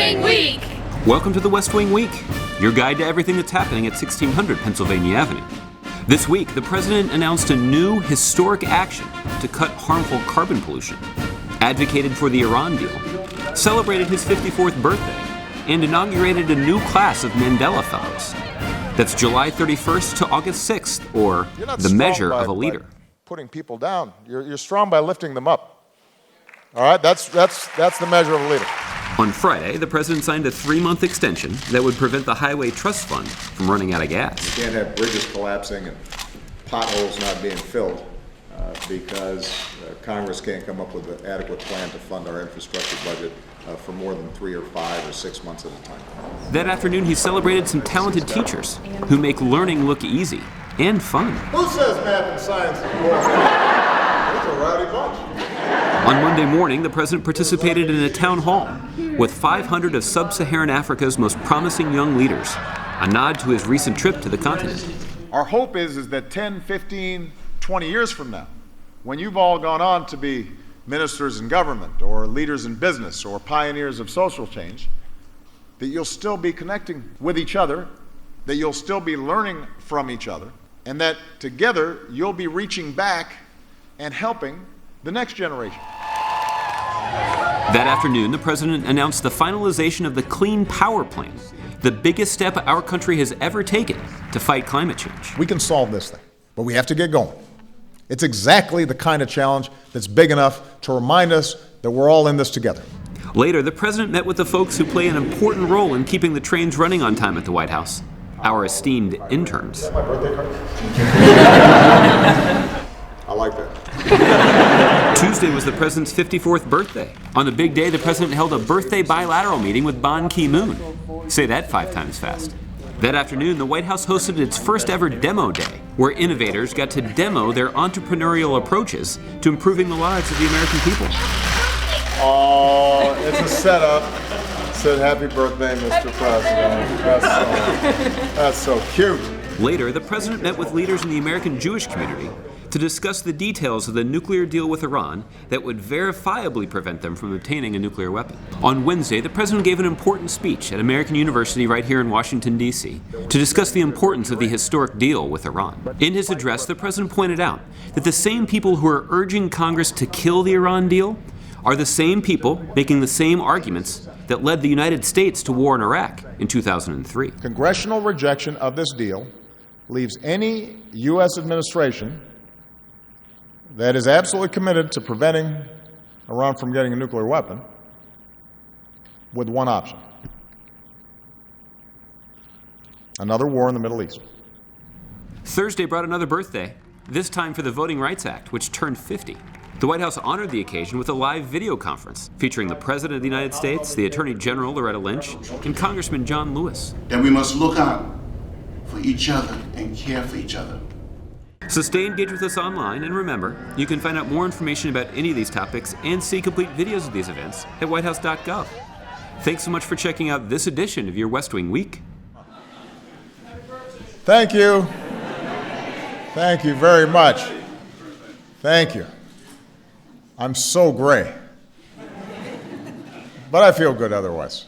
Wing Week! Welcome to the West Wing Week, your guide to everything that's happening at 1600 Pennsylvania Avenue. This week, the president announced a new historic action to cut harmful carbon pollution, advocated for the Iran deal, celebrated his 54th birthday, and inaugurated a new class of Mandela Fellows. That's July 31st to August 6th, or the measure of a leader. Putting people down. You're strong by lifting them up. All right, that's the measure of a leader. On Friday, the president signed a 3-month extension that would prevent the Highway Trust Fund from running out of gas. You can't have bridges collapsing and potholes not being filled because Congress can't come up with an adequate plan to fund our infrastructure budget for more than 3 or 5 or 6 months at a time. That afternoon, he celebrated some talented teachers who make learning look easy and fun. Who says math and science is boring? It's a rowdy bunch. On Monday morning, the president participated in a town hall with 500 of sub-Saharan Africa's most promising young leaders, a nod to his recent trip to the continent. Our hope is that 10, 15, 20 years from now, when you've all gone on to be ministers in government or leaders in business or pioneers of social change, that you'll still be connecting with each other, that you'll still be learning from each other, and that together you'll be reaching back and helping the next generation. That afternoon, the president announced the finalization of the Clean Power Plan, the biggest step our country has ever taken to fight climate change. We can solve this thing, but we have to get going. It's exactly the kind of challenge that's big enough to remind us that we're all in this together. Later, the president met with the folks who play an important role in keeping the trains running on time at the White House, our esteemed interns. Is that my birthday card? I like that. Tuesday was the president's 54th birthday. On the big day, the president held a birthday bilateral meeting with Ban Ki-moon. Say that 5 times fast. That afternoon, the White House hosted its first ever demo day, where innovators got to demo their entrepreneurial approaches to improving the lives of the American people. Oh, it's a setup. It said, "Happy birthday, Mr. President." That's so cute. Later, the president met with leaders in the American Jewish community to discuss the details of the nuclear deal with Iran that would verifiably prevent them from obtaining a nuclear weapon. On Wednesday, the president gave an important speech at American University right here in Washington, D.C. to discuss the importance of the historic deal with Iran. In his address, the president pointed out that the same people who are urging Congress to kill the Iran deal are the same people making the same arguments that led the United States to war in Iraq in 2003. Congressional rejection of this deal leaves any U.S. administration that is absolutely committed to preventing Iran from getting a nuclear weapon with one option: another war in the Middle East. Thursday brought another birthday, this time for the Voting Rights Act, which turned 50. The White House honored the occasion with a live video conference featuring the President of the United States, the Attorney General Loretta Lynch, and Congressman John Lewis. That we must look out for each other and care for each other. So stay engaged with us online, and remember, you can find out more information about any of these topics and see complete videos of these events at whitehouse.gov. Thanks so much for checking out this edition of your West Wing Week. Thank you. Thank you very much. Thank you. I'm so gray. But I feel good otherwise.